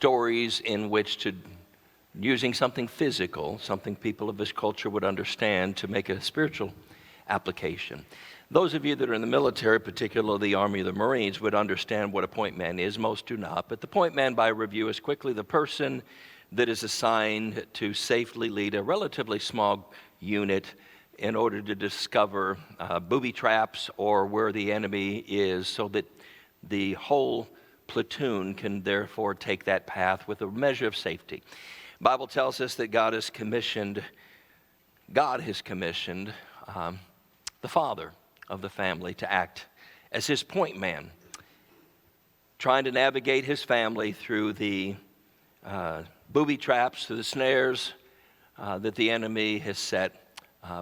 stories in which to, using something physical, something people of this culture would understand, to make a spiritual application. Those of you that are in the military, particularly the Army or the Marines, would understand what a point man is. Most do not. But the point man, by review, is quickly the person that is assigned to safely lead a relatively small unit in order to discover booby traps or where the enemy is, so that the whole platoon can therefore take that path with a measure of safety. The Bible tells us that God has commissioned the father of the family to act as his point man, trying to navigate his family through the booby traps, through the snares that the enemy has set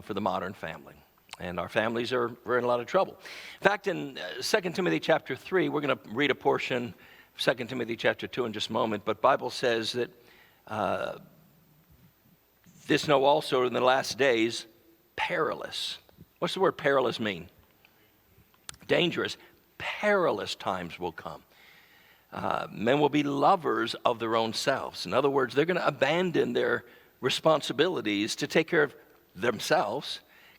for the modern family. And our families are in a lot of trouble. In fact, in 2 Timothy chapter 3, we're going to read a portion of 2 Timothy chapter 2 in just a moment, but Bible says that this know also in the last days, perilous. What's the word perilous mean? Dangerous. Perilous times will come. Men will be lovers of their own selves. In other words, they're going to abandon their responsibilities to take care of themselves.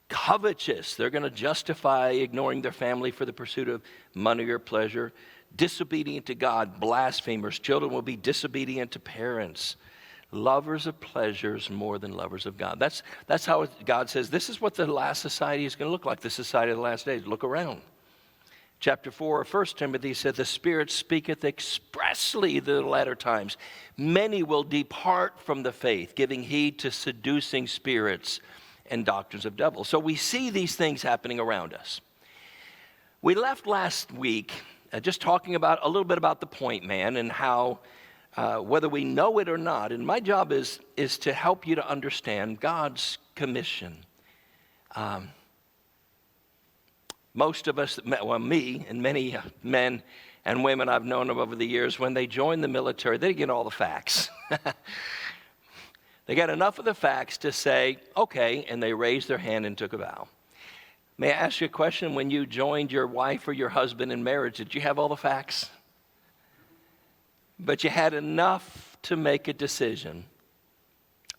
Covetous. They're going to justify ignoring their family for the pursuit of money or pleasure. Disobedient to God. Blasphemers. Children will be disobedient to parents. Lovers of pleasures more than lovers of God. That's how God says this is what the last society is going to look like, the society of the last days. Look around. Chapter 4 of 1 Timothy said, the Spirit speaketh expressly the latter times. Many will depart from the faith, giving heed to seducing spirits and doctrines of devils. So we see these things happening around us. We left last week just talking about a little bit about the point man and how whether we know it or not, and my job is to help you to understand God's commission. Most of us, well, me and many men and women I've known over the years, when they join the military, they get all the facts. They got enough of the facts to say, okay, and they raised their hand and took a vow. May I ask you a question? When you joined your wife or your husband in marriage, did you have all the facts? But you had enough to make a decision.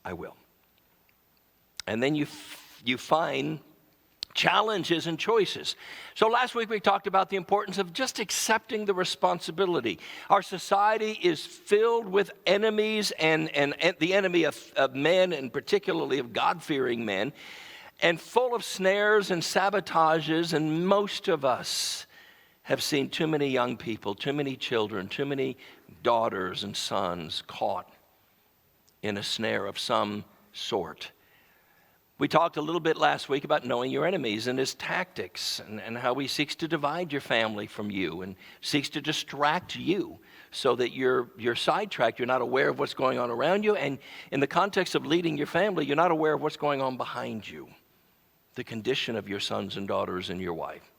I will. And then you find challenges and choices. So last week we talked about the importance of just accepting the responsibility. Our society is filled with enemies and the enemy of men, and particularly of God-fearing men, and full of snares and sabotages, and most of us have seen too many young people, too many children, too many daughters and sons caught in a snare of some sort. We talked a little bit last week about knowing your enemies and his tactics, and how he seeks to divide your family from you and seeks to distract you so that you're sidetracked. You're not aware of what's going on around you, and in the context of leading your family, you're not aware of what's going on behind you, the condition of your sons and daughters and your wife.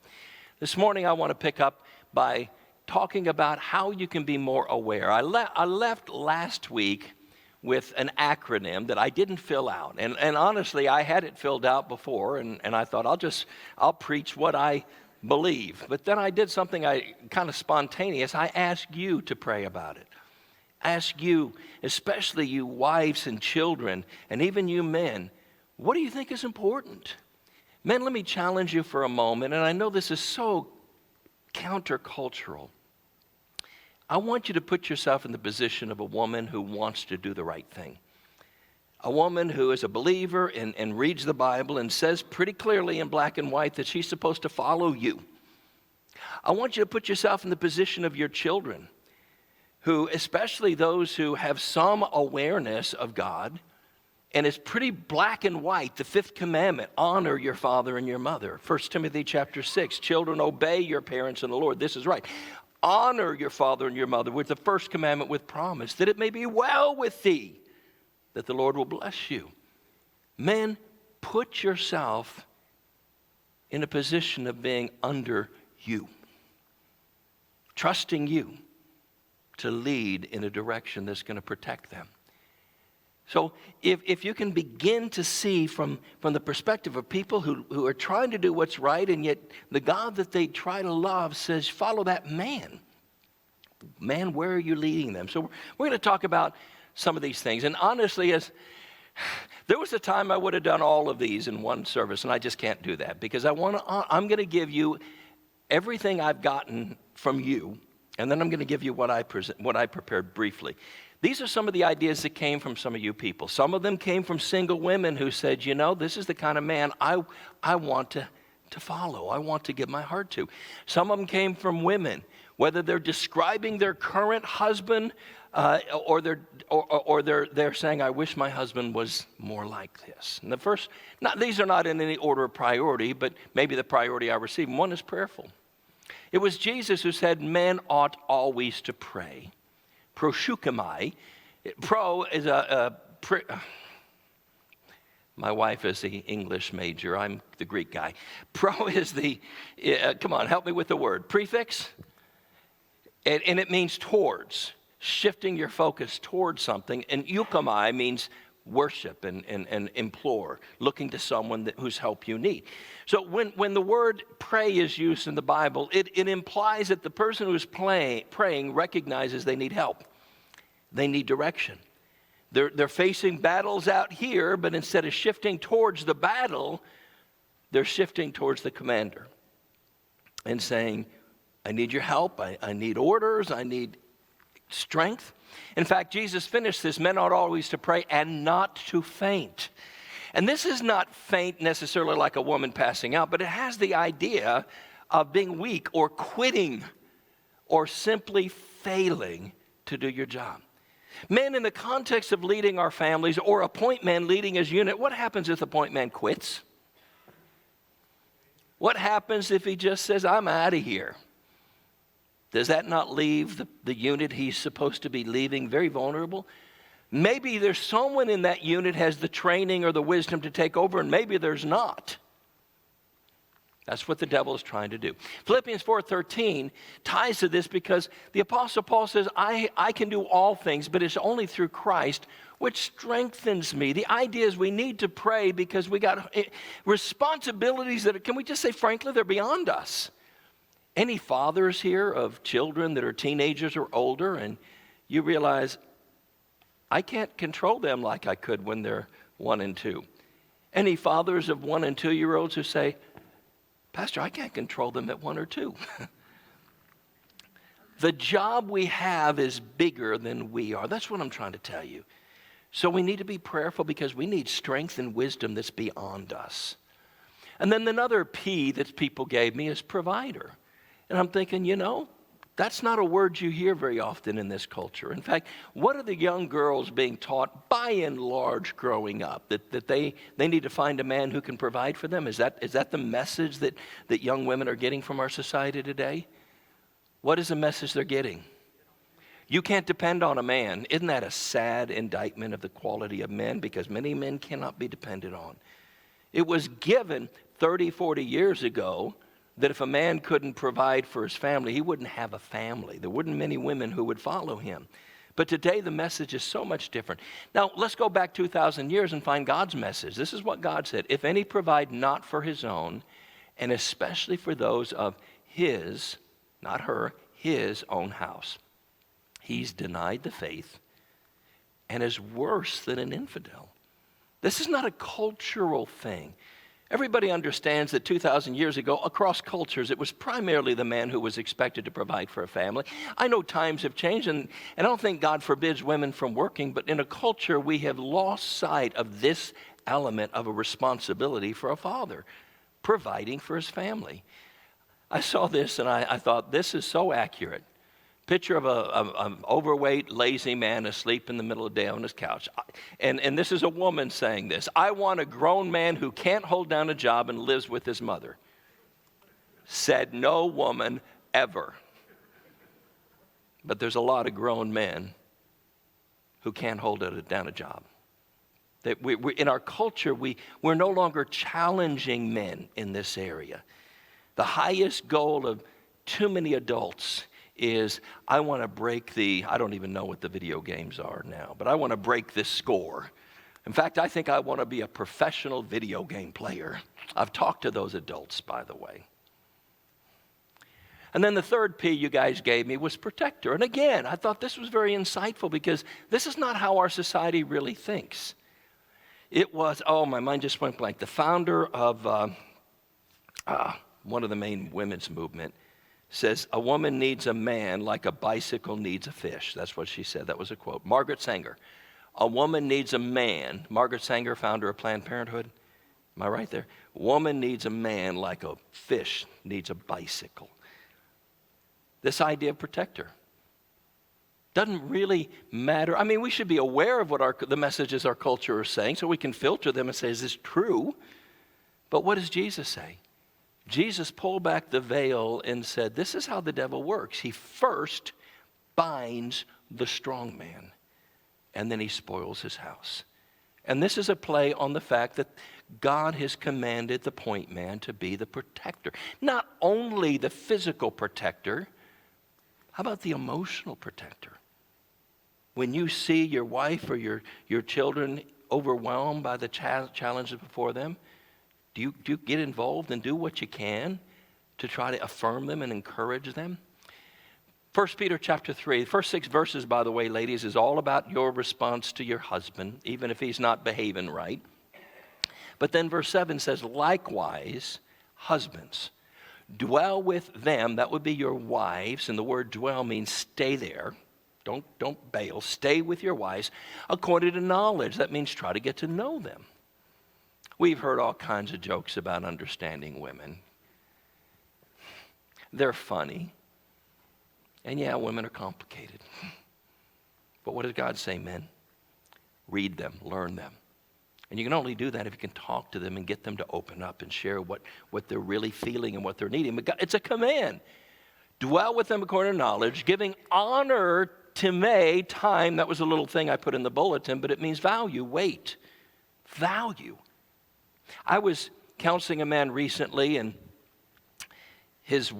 This morning I want to pick up by talking about how you can be more aware. I left last week with an acronym that I didn't fill out. And honestly, I had it filled out before, and I thought I'll preach what I believe. But then I did something kind of spontaneous. I asked you to pray about it. I ask you, especially you wives and children, and even you men, what do you think is important? Men, let me challenge you for a moment, and I know this is so countercultural. I want you to put yourself in the position of a woman who wants to do the right thing. A woman who is a believer and reads the Bible and says pretty clearly in black and white that she's supposed to follow you. I want you to put yourself in the position of your children, who, especially those who have some awareness of God, and it's pretty black and white, the fifth commandment, honor your father and your mother. 1 Timothy chapter 6, children, obey your parents in the Lord. This is right. Honor your father and your mother with the first commandment with promise, that it may be well with thee, that the Lord will bless you. Men, put yourself in a position of being under you, trusting you to lead in a direction that's going to protect them. So if you can begin to see from the perspective of people who are trying to do what's right, and yet the God that they try to love says, follow that man. Man, where are you leading them? So we're going to talk about some of these things. And honestly, there was a time I would have done all of these in one service, and I just can't do that because I'm going to give you everything I've gotten from you, and then I'm going to give you what I prepared briefly. These are some of the ideas that came from some of you people. Some of them came from single women who said, you know, this is the kind of man I want to follow. I want to give my heart to. Some of them came from women, whether they're describing their current husband or they're saying, I wish my husband was more like this. And these are not in any order of priority, but maybe the priority I receive. One is prayerful. It was Jesus who said, men ought always to pray. Proseuchomai. Pro is my wife is the English major. I'm the Greek guy. Pro is come on, help me with the word. Prefix. And it means towards, shifting your focus towards something. And euchomai means worship and implore, looking to someone whose help you need. So when the word pray is used in the Bible, it implies that the person who is praying recognizes they need help. They need direction. They're facing battles out here, but instead of shifting towards the battle, they're shifting towards the commander and saying, I need your help, I need orders, I need strength. In fact, Jesus finished this, men ought always to pray and not to faint. And this is not faint necessarily like a woman passing out, but it has the idea of being weak or quitting or simply failing to do your job. Men, in the context of leading our families or a point man leading his unit, what happens if the point man quits? What happens if he just says, I'm out of here? Does that not leave the unit he's supposed to be leaving very vulnerable? Maybe there's someone in that unit has the training or the wisdom to take over, and maybe there's not. That's what the devil is trying to do. Philippians 4:13 ties to this because the Apostle Paul says, I can do all things, but it's only through Christ, which strengthens me. The idea is we need to pray because we got responsibilities that, can we just say frankly, they're beyond us. Any fathers here of children that are teenagers or older, and you realize, I can't control them like I could when they're 1 and 2. Any fathers of 1 and 2-year-olds who say, Pastor, I can't control them at 1 or 2. The job we have is bigger than we are. That's what I'm trying to tell you. So we need to be prayerful because we need strength and wisdom that's beyond us. And then another P that people gave me is provider. And I'm thinking, that's not a word you hear very often in this culture. In fact, what are the young girls being taught by and large growing up? That they need to find a man who can provide for them? Is that the message that young women are getting from our society today? What is the message they're getting? You can't depend on a man. Isn't that a sad indictment of the quality of men? Because many men cannot be depended on. It was given 30, 40 years ago that if a man couldn't provide for his family, he wouldn't have a family. There wouldn't many women who would follow him. But today the message is so much different. Now, let's go back 2,000 years and find God's message. This is what God said. If any provide not for his own, and especially for those of his, not her, his own house, he's denied the faith and is worse than an infidel. This is not a cultural thing. Everybody understands that 2,000 years ago, across cultures, it was primarily the man who was expected to provide for a family. I know times have changed, and I don't think God forbids women from working, but in a culture, we have lost sight of this element of a responsibility for a father, providing for his family. I saw this, and I thought, this is so accurate. Picture of an overweight, lazy man asleep in the middle of the day on his couch. And this is a woman saying this. I want a grown man who can't hold down a job and lives with his mother. Said no woman ever. But there's a lot of grown men who can't hold down a job. That we in our culture, we're no longer challenging men in this area. The highest goal of too many adults is I want to break I don't even know what the video games are now, but I want to break this score. In fact, I think I want to be a professional video game player. I've talked to those adults, by the way. And then the third P you guys gave me was protector. And again, I thought this was very insightful because this is not how our society really thinks. It was, oh, my mind just went blank. The founder of one of the main women's movement says, a woman needs a man like a bicycle needs a fish. That's what she said. That was a quote. Margaret Sanger. A woman needs a man. Margaret Sanger, founder of Planned Parenthood. Am I right there? Woman needs a man like a fish needs a bicycle. This idea of protector doesn't really matter. I mean, we should be aware of what the messages our culture is saying so we can filter them and say, is this true? But what does Jesus say? Jesus pulled back the veil and said, this is how the devil works. He first binds the strong man, and then he spoils his house. And this is a play on the fact that God has commanded the point man to be the protector. Not only the physical protector, how about the emotional protector? When you see your wife or your children overwhelmed by the challenges before them, do you get involved and do what you can to try to affirm them and encourage them? 1 Peter chapter 3, the first 6 verses, by the way, ladies, is all about your response to your husband, even if he's not behaving right. But then verse 7 says, likewise, husbands, dwell with them. That would be your wives, and the word dwell means stay there. Don't bail. Stay with your wives according to knowledge. That means try to get to know them. We've heard all kinds of jokes about understanding women. They're funny. And yeah, women are complicated. But what does God say, men? Read them, learn them. And you can only do that if you can talk to them and get them to open up and share what they're really feeling and what they're needing. But God, it's a command. Dwell with them according to knowledge, giving honor to time. That was a little thing I put in the bulletin, but it means value, weight, value. I was counseling a man recently, and his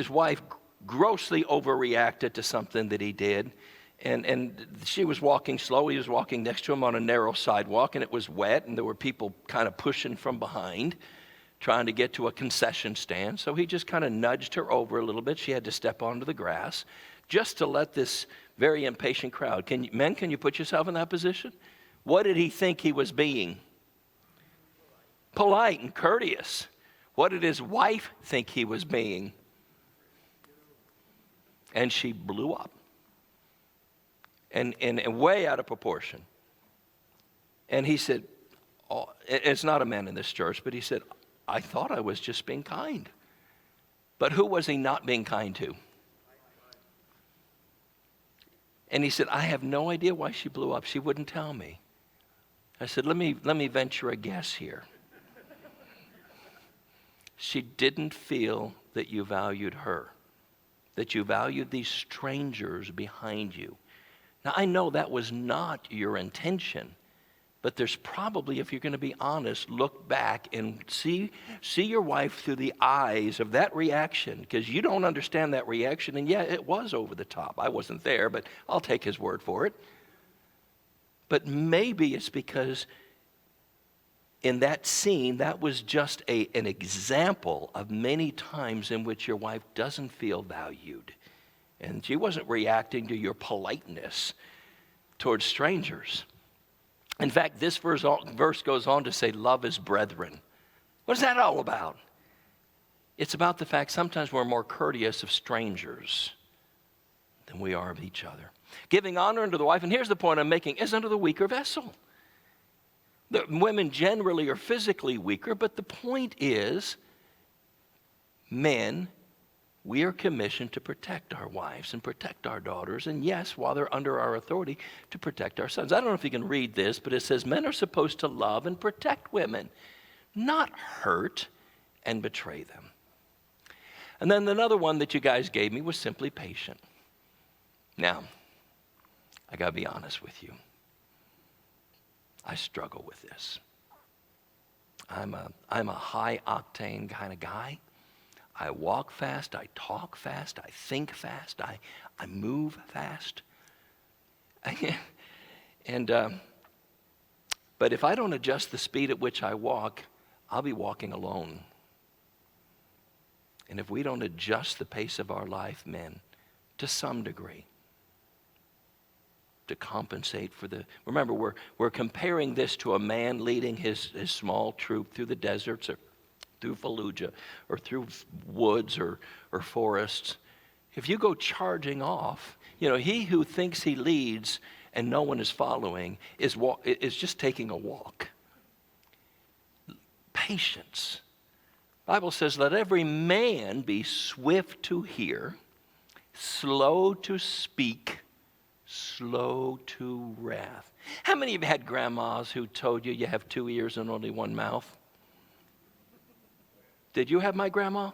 wife grossly overreacted to something that he did. And she was walking slow. He was walking next to him on a narrow sidewalk, and it was wet, and there were people kind of pushing from behind, trying to get to a concession stand. So he just kind of nudged her over a little bit. She had to step onto the grass just to let this very impatient crowd. Men, can you put yourself in that position? What did he think he was being? Polite and courteous. What did his wife think he was being? And she blew up. And way out of proportion. And he said, oh, it's not a man in this church, but he said, I thought I was just being kind. But who was he not being kind to? And he said, I have no idea why she blew up. She wouldn't tell me. I said, let me venture a guess here. She didn't feel that you valued her, that you valued these strangers behind you. Now, I know that was not your intention, but there's probably, if you're going to be honest, look back and see your wife through the eyes of that reaction, because you don't understand that reaction, and yeah, it was over the top. I wasn't there, but I'll take his word for it. But maybe it's because in that scene, that was just an example of many times in which your wife doesn't feel valued. And she wasn't reacting to your politeness towards strangers. In fact, this verse goes on to say, love is brethren. What is that all about? It's about the fact sometimes we're more courteous of strangers than we are of each other. Giving honor unto the wife, and here's the point I'm making, is unto the weaker vessel. The women generally are physically weaker, but the point is, men, we are commissioned to protect our wives and protect our daughters, and yes, while they're under our authority, to protect our sons. I don't know if you can read this, but it says men are supposed to love and protect women, not hurt and betray them. And then another one that you guys gave me was simply patient. Now, I got to be honest with you. I struggle with this. I'm a high-octane kind of guy. I walk fast, I talk fast, I think fast, I move fast. But if I don't adjust the speed at which I walk, I'll be walking alone. And if we don't adjust the pace of our life, men, to some degree, to compensate for remember, we're comparing this to a man leading his small troop through the deserts or through Fallujah or through woods or forests. If you go charging off, he who thinks he leads and no one is following is just taking a walk. Patience. The Bible says, let every man be swift to hear, slow to speak, slow to wrath. How many of you had grandmas who told you you have 2 ears and only one mouth? Did you have my grandma?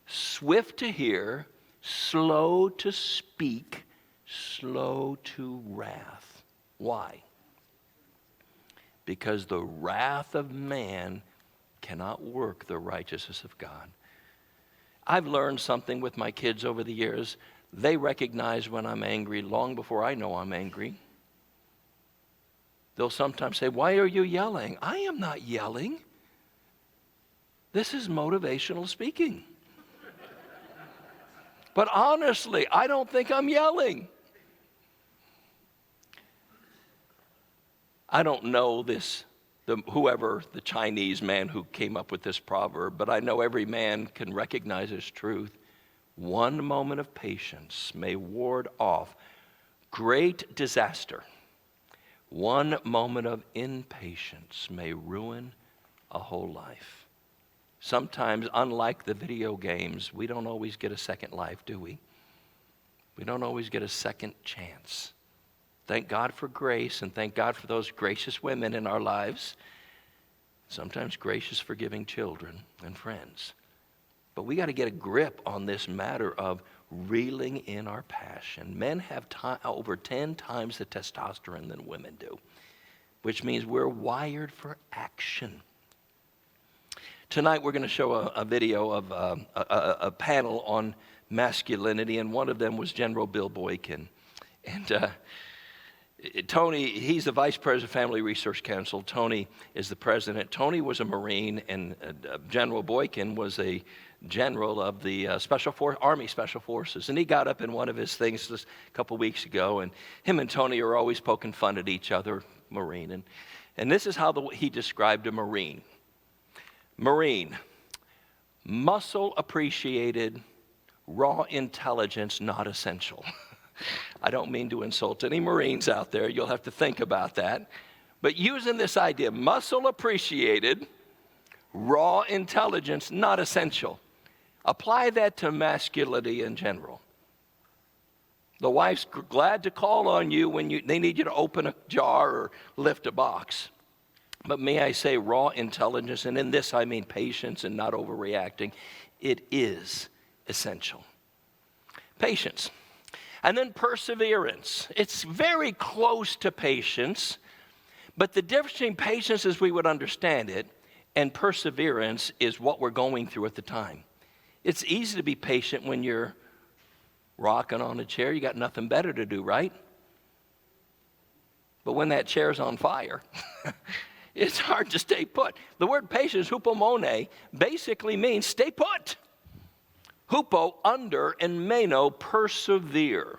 Swift to hear, slow to speak, slow to wrath. Why? Because the wrath of man cannot work the righteousness of God. I've learned something with my kids over the years. They recognize when I'm angry long before I know I'm angry. They'll sometimes say, why are you yelling? I am not yelling. This is motivational speaking. But honestly, I don't think I'm yelling. I don't know whoever the Chinese man who came up with this proverb, but I know every man can recognize his truth. One moment of patience may ward off great disaster. One moment of impatience may ruin a whole life. Sometimes, unlike the video games, we don't always get a second life, do we? We don't always get a second chance. Thank God for grace, and thank God for those gracious women in our lives. Sometimes gracious, forgiving children and friends. But we got to get a grip on this matter of reeling in our passion. Men have over 10 times the testosterone than women do, which means we're wired for action. Tonight we're going to show a video of a panel on masculinity, and one of them was General Bill Boykin. And Tony, he's the vice president of Family Research Council. Tony is the president. Tony was a Marine, and General Boykin was a general of the Army Special Forces. And he got up in one of his things just a couple weeks ago, and him and Tony are always poking fun at each other, Marine. And this is how he described a Marine. Marine, muscle appreciated, raw intelligence not essential. I don't mean to insult any Marines out there. You'll have to think about that. But using this idea, muscle appreciated, raw intelligence not essential. Apply that to masculinity in general. The wife's glad to call on you when they need you to open a jar or lift a box. But may I say raw intelligence, and in this I mean patience and not overreacting. It is essential. Patience. And then perseverance. It's very close to patience, but the difference between patience as we would understand it and perseverance is what we're going through at the time. It's easy to be patient when you're rocking on a chair. You got nothing better to do, right? But when that chair's on fire, it's hard to stay put. The word patience, hupomone, basically means stay put. Hupo, under, and meno, persevere.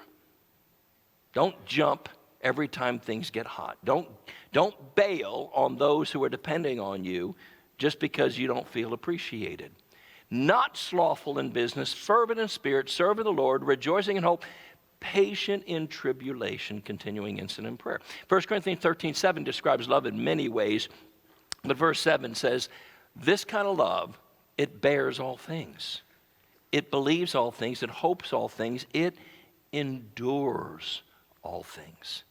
Don't jump every time things get hot. Don't bail on those who are depending on you just because you don't feel appreciated. Not slothful in business, fervent in spirit, serving the Lord, rejoicing in hope, patient in tribulation, continuing instant in prayer. 1 Corinthians 13:7 describes love in many ways, but verse 7 says, this kind of love, it bears all things. It believes all things, it hopes all things, it endures all things.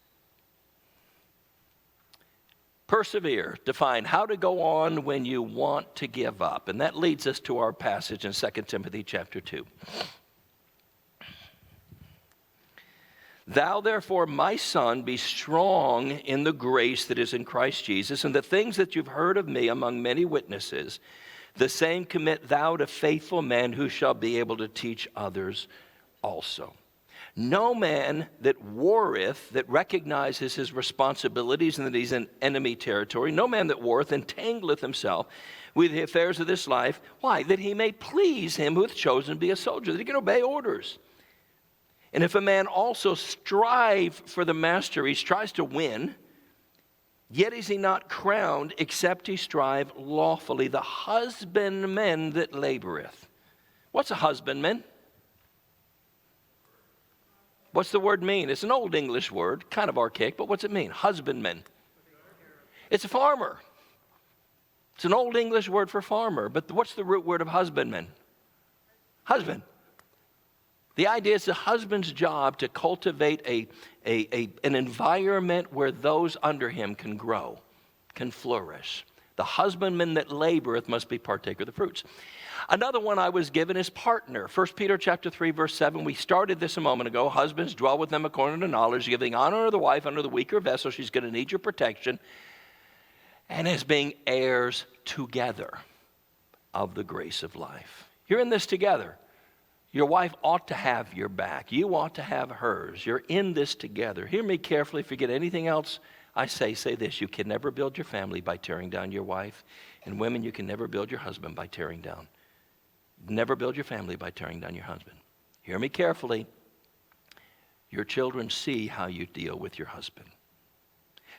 Persevere, define how to go on when you want to give up. And that leads us to our passage in 2 Timothy chapter 2. Thou therefore, my son, be strong in the grace that is in Christ Jesus, and the things that you've heard of me among many witnesses, the same commit thou to faithful men who shall be able to teach others also. No man that warreth, that recognizes his responsibilities and that he's in enemy territory, no man that warreth entangleth himself with the affairs of this life. Why? That he may please him who hath chosen to be a soldier, that he can obey orders. And if a man also strive for the mastery, he strives to win, yet is he not crowned, except he strive lawfully. The husbandman that laboreth. What's a husbandman? What's the word mean? It's an old English word, kind of archaic, but what's it mean? Husbandman. It's a farmer. It's an old English word for farmer, but what's the root word of husbandman? Husband. The idea is the husband's job to cultivate an environment where those under him can grow, can flourish. The husbandman that laboreth must be partaker of the fruits. Another one I was given is partner. 1 Peter chapter 3, verse 7. We started this a moment ago. Husbands, dwell with them according to knowledge, giving honor to the wife under the weaker vessel. She's going to need your protection. And as being heirs together of the grace of life. You're in this together. Your wife ought to have your back. You ought to have hers. You're in this together. Hear me carefully. If you get anything else I say this. You can never build your family by tearing down your wife. And women, you can never build your husband by tearing down. Never build your family by tearing down your husband. Hear me carefully. Your children see how you deal with your husband.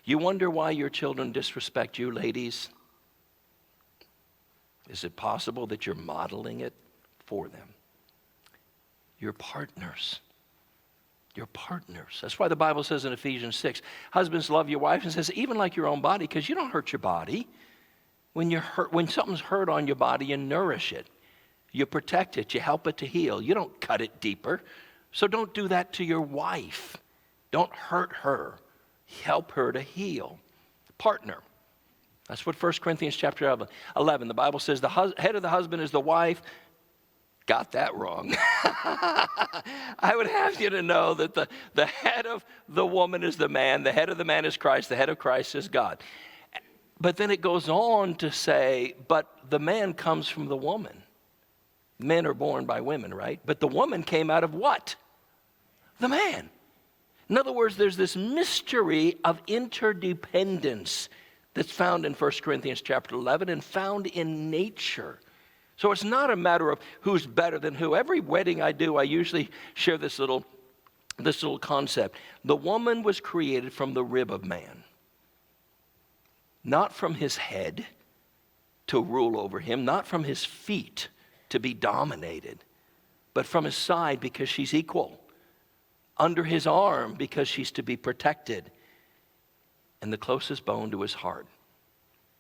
You wonder why your children disrespect you, ladies? Is it possible that you're modeling it for them? You're partners. You're partners. That's why the Bible says in Ephesians 6, husbands, love your wife, and says, even like your own body, because you don't hurt your body. When something's hurt on your body, you nourish it. You protect it. You help it to heal. You don't cut it deeper. So don't do that to your wife. Don't hurt her. Help her to heal. Partner. That's what 1 Corinthians chapter 11, the Bible says the head of the husband is the wife. Got that wrong. I would have you to know that the head of the woman is the man, the head of the man is Christ, the head of Christ is God. But then it goes on to say, but the man comes from the woman. Men are born by women, right? But the woman came out of what? The man. In other words, there's this mystery of interdependence that's found in 1 Corinthians chapter 11 and found in nature. So it's not a matter of who's better than who. Every wedding I do, I usually share this little concept. The woman was created from the rib of man, not from his head to rule over him, not from his feet to be dominated, but from his side because she's equal, under his arm because she's to be protected, and the closest bone to his heart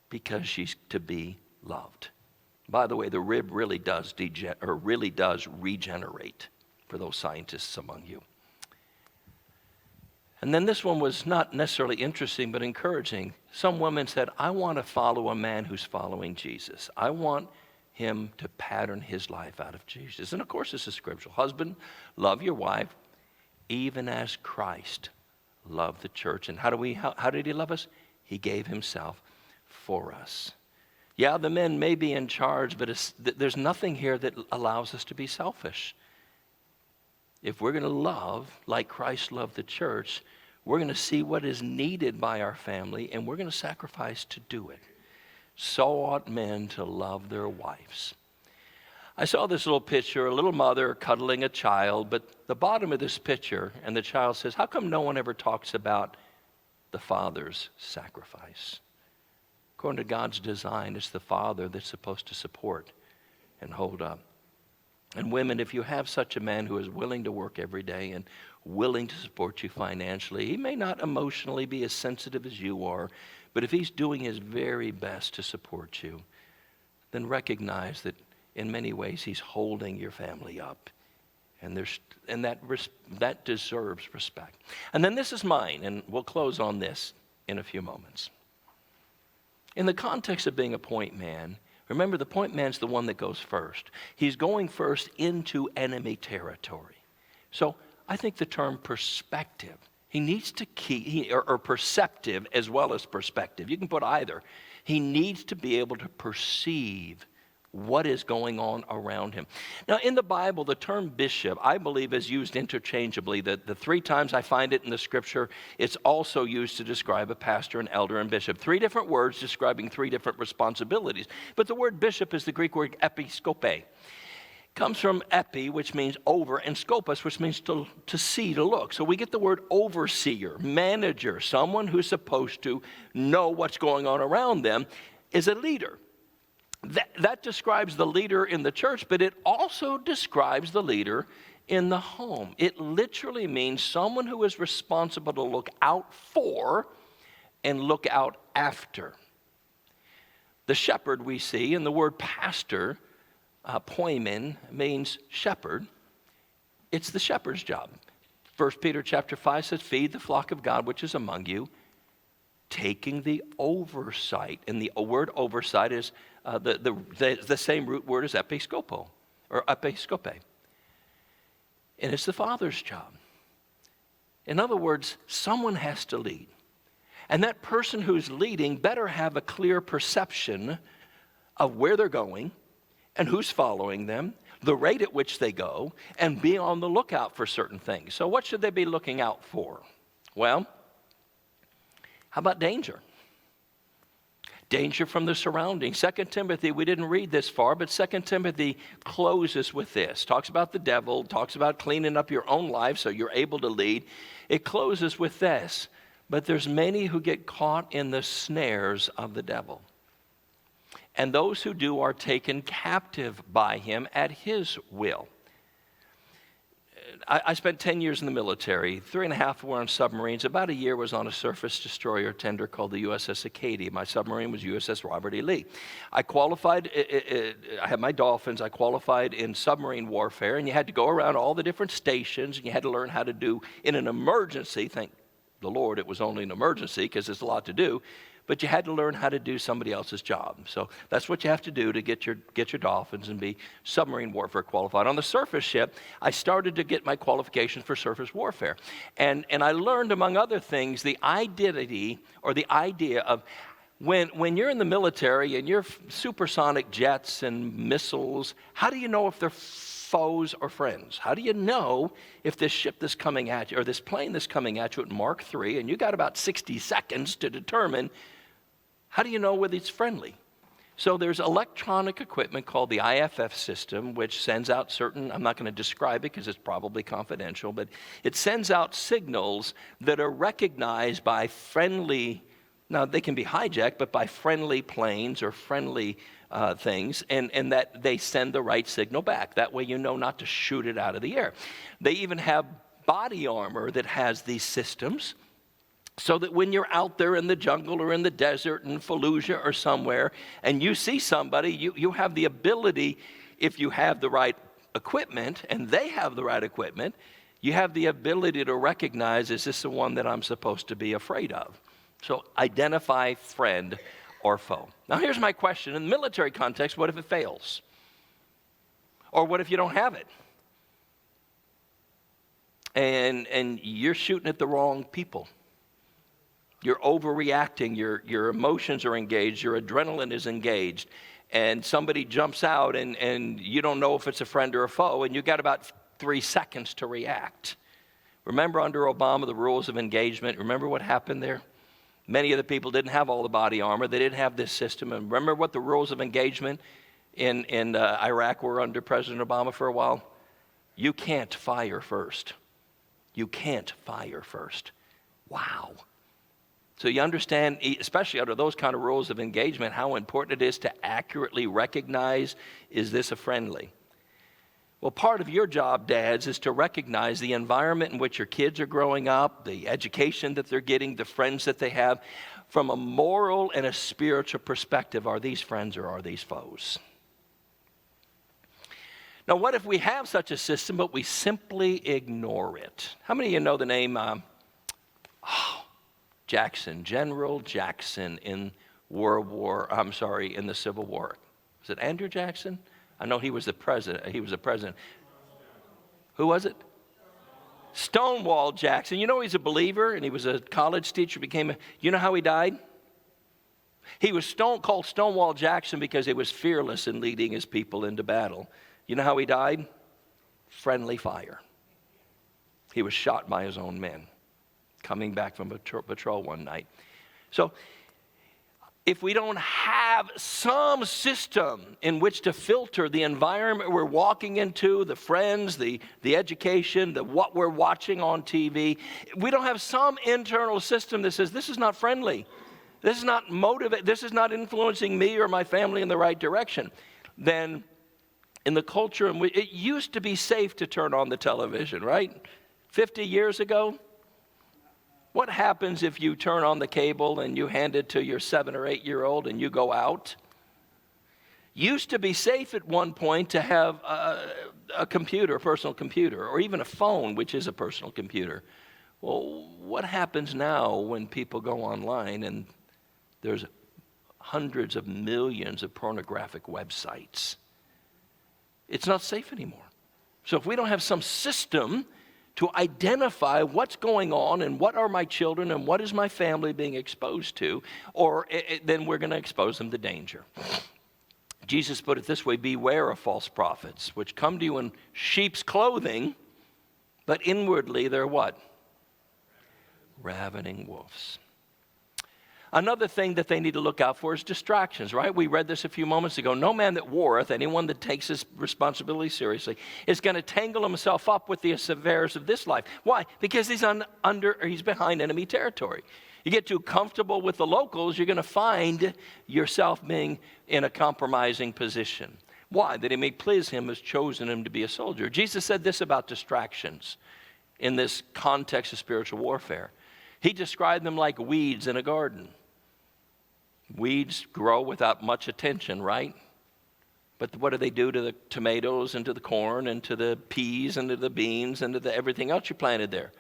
because she's to be loved. By the way, the rib really does regenerate for those scientists among you. And then this one was not necessarily interesting, but encouraging. Some women said, I want to follow a man who's following Jesus. I want him to pattern his life out of Jesus. And of course, this is scriptural. Husband, love your wife, even as Christ loved the church. And how did he love us? He gave himself for us. Yeah, the men may be in charge, but there's nothing here that allows us to be selfish. If we're going to love like Christ loved the church, we're going to see what is needed by our family, and we're going to sacrifice to do it. So ought men to love their wives. I saw this little picture, a little mother cuddling a child, but the bottom of this picture, and the child says, how come no one ever talks about the father's sacrifice? According to God's design, it's the father that's supposed to support and hold up. And women, if you have such a man who is willing to work every day and willing to support you financially, he may not emotionally be as sensitive as you are, but if he's doing his very best to support you, then recognize that in many ways he's holding your family up. And that deserves respect. And then this is mine, and we'll close on this in a few moments. In the context of being a point man, remember the point man's the one that goes first. He's going first into enemy territory. So I think the term perspective, he needs to keep, or perceptive as well as perspective. You can put either. He needs to be able to perceive what is going on around him. Now, in the Bible, the term bishop, I believe, is used interchangeably. The 3 times I find it in the scripture, it's also used to describe a pastor, an elder, and bishop. 3 different words describing 3 different responsibilities. But the word bishop is the Greek word episkope. Comes from epi, which means over, and skopos, which means to see, to look. So we get the word overseer, manager, someone who's supposed to know what's going on around them, is a leader. That describes the leader in the church, but it also describes the leader in the home. It literally means someone who is responsible to look out for and look out after. The shepherd we see, and the word pastor, poimen, means shepherd. It's the shepherd's job. 1 Peter chapter 5 says, feed the flock of God which is among you, taking the oversight. And the word oversight is the same root word as episkopo, or episkope. And it's the father's job. In other words, someone has to lead. And that person who's leading better have a clear perception of where they're going and who's following them, the rate at which they go, and be on the lookout for certain things. So what should they be looking out for? Well, how about danger? Danger from the surroundings. 2 Timothy, we didn't read this far, but 2 Timothy closes with this. Talks about the devil, talks about cleaning up your own life so you're able to lead. It closes with this. But there's many who get caught in the snares of the devil. And those who do are taken captive by him at his will. I spent 10 years in the military. 3.5 were on submarines. About a year was on a surface destroyer tender called the USS Acadia. My submarine was USS Robert E. Lee. I qualified, I had my Dolphins. I qualified in submarine warfare, and you had to go around all the different stations, and you had to learn how to do, in an emergency, thank the Lord it was only an emergency because there's a lot to do, but you had to learn how to do somebody else's job. So that's what you have to do to get your Dolphins and be submarine warfare qualified. On the surface ship, I started to get my qualifications for surface warfare. And I learned, among other things, the identity or the idea of when you're in the military and you're supersonic jets and missiles, how do you know if they're foes or friends? How do you know if this ship that's coming at you, or this plane that's coming at you at Mark 3, and you got about 60 seconds to determine, how do you know whether it's friendly? So there's electronic equipment called the IFF system, which sends out certain, I'm not going to describe it because it's probably confidential, but it sends out signals that are recognized by friendly, now they can be hijacked, but by friendly planes or friendly things, and that they send the right signal back. That way you know not to shoot it out of the air. They even have body armor that has these systems, so that when you're out there in the jungle or in the desert in Fallujah or somewhere, and you see somebody, you have the ability, if you have the right equipment, and they have the right equipment, you have the ability to recognize, is this the one that I'm supposed to be afraid of? So identify friend or foe. Now here's my question. In the military context, what if it fails? Or what if you don't have it? And you're shooting at the wrong people. You're overreacting, your emotions are engaged, your adrenaline is engaged, and somebody jumps out and you don't know if it's a friend or a foe, and you got about 3 seconds to react. Remember under Obama, the rules of engagement, remember what happened there? Many of the people didn't have all the body armor, they didn't have this system, and remember what the rules of engagement in Iraq were under President Obama for a while? You can't fire first. You can't fire first. Wow. So you understand, especially under those kind of rules of engagement, how important it is to accurately recognize, is this a friendly? Well, part of your job, dads, is to recognize the environment in which your kids are growing up, the education that they're getting, the friends that they have. From a moral and a spiritual perspective, are these friends or are these foes? Now, what if we have such a system, but we simply ignore it? How many of you know the name Jackson, General Jackson in in the Civil War? Was it Andrew Jackson? I know he was the president. Who was it? Stonewall Jackson. You know he's a believer, and he was a college teacher, you know how he died? He was called Stonewall Jackson because he was fearless in leading his people into battle. You know how he died? Friendly fire. He was shot by his own men coming back from patrol one night. So if we don't have some system in which to filter the environment we're walking into, the friends, the education, what we're watching on TV, we don't have some internal system that says this is not friendly, this is not motivating, this is not influencing me or my family in the right direction, then in the culture, it used to be safe to turn on the television, right? 50 years ago. What happens if you turn on the cable and you hand it to your 7 or 8 year old and you go out? Used to be safe at one point to have a computer, a personal computer, or even a phone, which is a personal computer. Well, what happens now when people go online and there's hundreds of millions of pornographic websites? It's not safe anymore. So if we don't have some system to identify what's going on and what are my children and what is my family being exposed to, then we're going to expose them to danger. Jesus put it this way: beware of false prophets, which come to you in sheep's clothing, but inwardly they're what? Ravening wolves. Another thing that they need to look out for is distractions, right? We read this a few moments ago. No man that warreth, anyone that takes his responsibility seriously, is going to tangle himself up with the affairs of this life. Why? Because he's behind enemy territory. You get too comfortable with the locals, you're going to find yourself being in a compromising position. Why? That he may please him who's chosen him to be a soldier. Jesus said this about distractions in this context of spiritual warfare. He described them like weeds in a garden. Weeds grow without much attention, right? But what do they do to the tomatoes and to the corn and to the peas and to the beans and to everything else you planted there?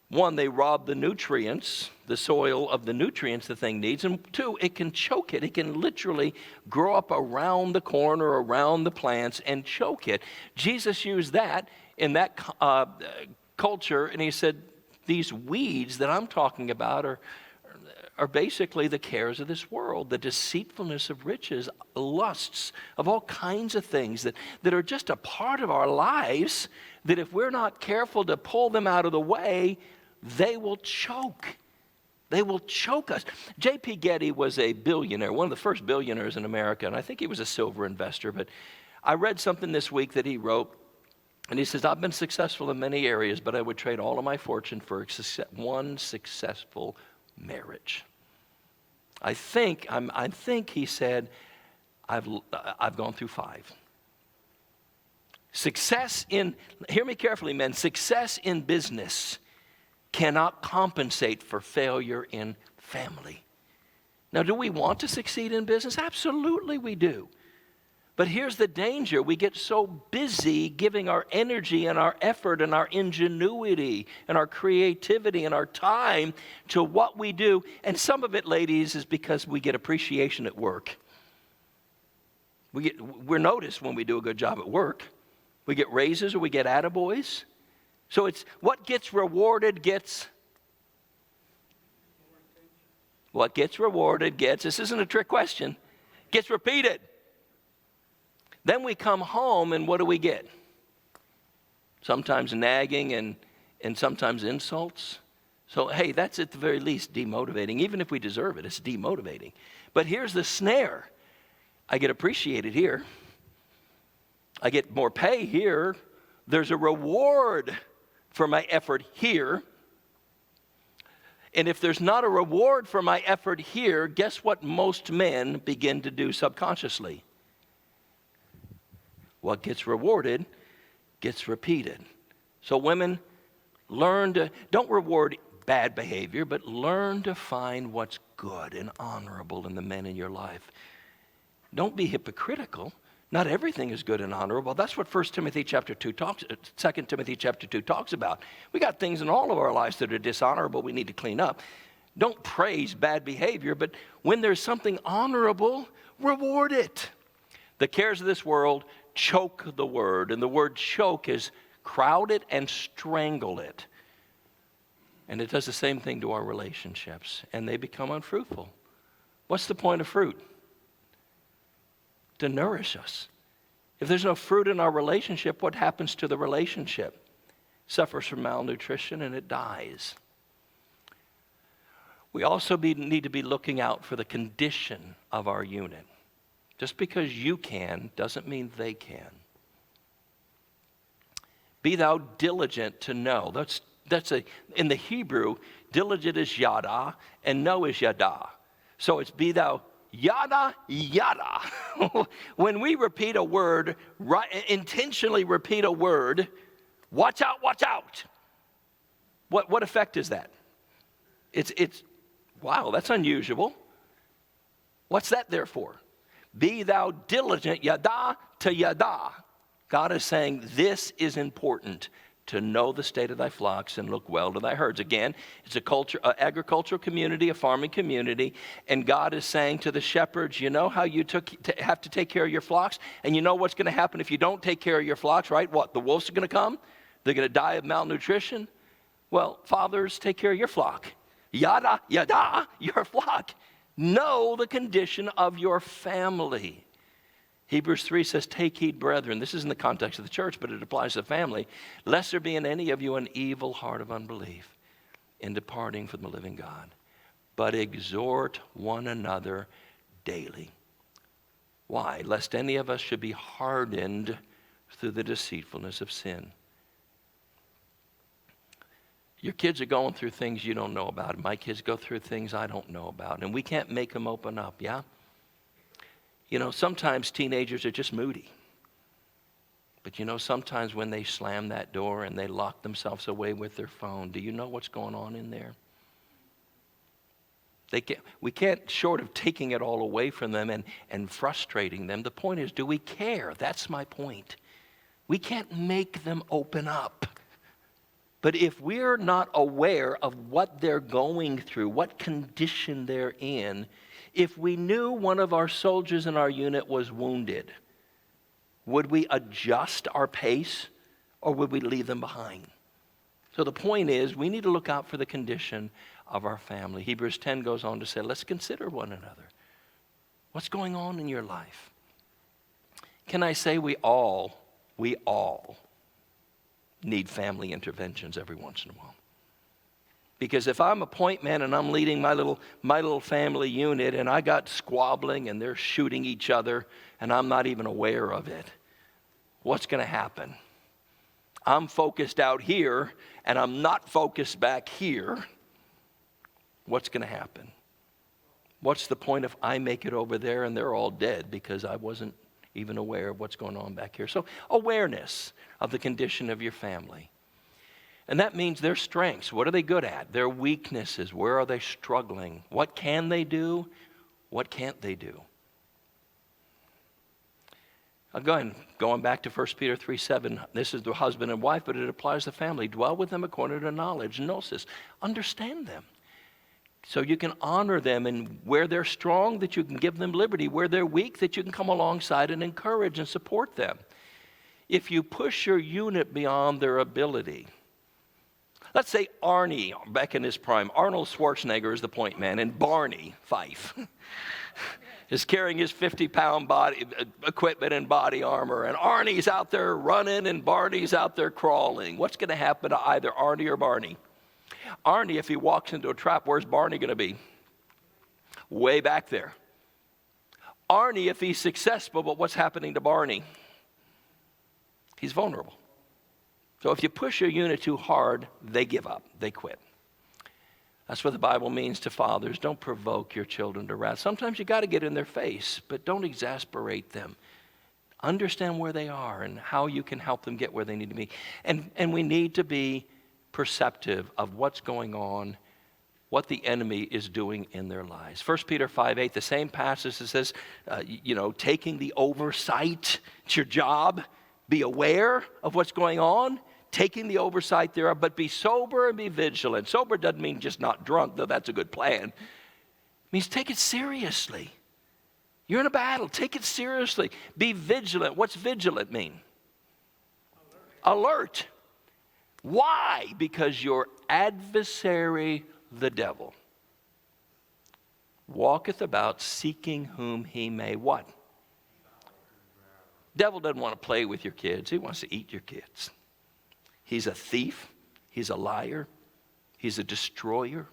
One, they rob the nutrients, the soil of the nutrients the thing needs. And two, it can choke it. It can literally grow up around the corn or around the plants and choke it. Jesus used that in that culture, and he said, these weeds that I'm talking about are basically the cares of this world, the deceitfulness of riches, lusts of all kinds of things that are just a part of our lives, that if we're not careful to pull them out of the way, they will choke. They will choke us. J.P. Getty was a billionaire, one of the first billionaires in America, and I think he was a silver investor, but I read something this week that he wrote. And he says, I've been successful in many areas, but I would trade all of my fortune for one successful marriage. I think he said, I've gone through 5. Hear me carefully, men, success in business cannot compensate for failure in family. Now, do we want to succeed in business? Absolutely we do. But here's the danger. We get so busy giving our energy and our effort and our ingenuity and our creativity and our time to what we do. And some of it, ladies, is because we get appreciation at work. We're noticed when we do a good job at work. We get raises or we get attaboys. So it's what gets rewarded gets. What gets rewarded gets, this isn't a trick question, gets repeated. Then we come home and what do we get? Sometimes nagging and sometimes insults. So, hey, that's at the very least demotivating. Even if we deserve it, it's demotivating. But here's the snare. I get appreciated here. I get more pay here. There's a reward for my effort here. And if there's not a reward for my effort here, guess what most men begin to do subconsciously? What gets rewarded gets repeated. So women, don't reward bad behavior, but learn to find what's good and honorable in the men in your life. Don't be hypocritical. Not everything is good and honorable. That's what 2 Timothy chapter 2 talks about. We got things in all of our lives that are dishonorable we need to clean up. Don't praise bad behavior, but when there's something honorable, reward it. The cares of this world choke the word, and the word choke is crowd it and strangle it. And it does the same thing to our relationships, and they become unfruitful. What's the point of fruit? To nourish us. If there's no fruit in our relationship, what happens to the relationship? Suffers from malnutrition and it dies. We also need to be looking out for the condition of our unit. Just because you can doesn't mean they can. Be thou diligent to know. In the Hebrew, diligent is yada and know is yada. So it's be thou yada, yada. When we repeat a word, intentionally repeat a word, watch out, watch out. What effect is that? It's wow, that's unusual. What's that there for? Be thou diligent, yada to yada. God is saying this is important, to know the state of thy flocks and look well to thy herds. Again, it's an agricultural community, a farming community, and God is saying to the shepherds, you know how you have to take care of your flocks, and you know what's going to happen if you don't take care of your flocks, right? What, the wolves are going to come? They're going to die of malnutrition? Well, fathers, take care of your flock. Yada, yada, your flock. Know the condition of your family. Hebrews 3 says, take heed, brethren. This is in the context of the church, but it applies to family. Lest there be in any of you an evil heart of unbelief in departing from the living God. But exhort one another daily. Why? Lest any of us should be hardened through the deceitfulness of sin. Your kids are going through things you don't know about. My kids go through things I don't know about. And we can't make them open up, yeah? You know, sometimes teenagers are just moody. But you know, sometimes when they slam that door and they lock themselves away with their phone, do you know what's going on in there? We can't, short of taking it all away from them and frustrating them, the point is, do we care? That's my point. We can't make them open up. But if we're not aware of what they're going through, what condition they're in, if we knew one of our soldiers in our unit was wounded, would we adjust our pace or would we leave them behind? So the point is, we need to look out for the condition of our family. Hebrews 10 goes on to say, let's consider one another. What's going on in your life? Can I say we all need family interventions every once in a while? Because if I'm a point man and I'm leading my little family unit and I got squabbling and they're shooting each other and I'm not even aware of it, what's going to happen? I'm focused out here and I'm not focused back here. What's going to happen? What's the point if I make it over there and they're all dead because I wasn't even aware of what's going on back here? So awareness of the condition of your family. And that means their strengths. What are they good at? Their weaknesses. Where are they struggling? What can they do? What can't they do? Again, going back to 1 Peter 3:7, this is the husband and wife, but it applies to family. Dwell with them according to knowledge, gnosis. Understand them. So you can honor them, and where they're strong, that you can give them liberty. Where they're weak, that you can come alongside and encourage and support them. If you push your unit beyond their ability, let's say Arnie, back in his prime, Arnold Schwarzenegger is the point man, and Barney Fife is carrying his 50-pound body equipment and body armor, and Arnie's out there running and Barney's out there crawling. What's going to happen to either Arnie or Barney? Arnie, if he walks into a trap, where's Barney going to be? Way back there. Arnie, if he's successful, but what's happening to Barney? He's vulnerable. So if you push your unit too hard, they give up. They quit. That's what the Bible means to fathers. Don't provoke your children to wrath. Sometimes you got to get in their face, but don't exasperate them. Understand where they are and how you can help them get where they need to be. And we need to be perceptive of what's going on, what the enemy is doing in their lives. 1 Peter 5:8, the same passage that says, taking the oversight. It's your job. Be aware of what's going on, taking the oversight thereof, but be sober and be vigilant. Sober doesn't mean just not drunk, though that's a good plan. It means take it seriously. You're in a battle. Take it seriously. Be vigilant. What's vigilant mean? Alert. Why? Because your adversary, the devil. walketh about seeking whom he may what? Devil doesn't want to play with your kids. He wants to eat your kids. He's a thief. He's a liar. He's a destroyer.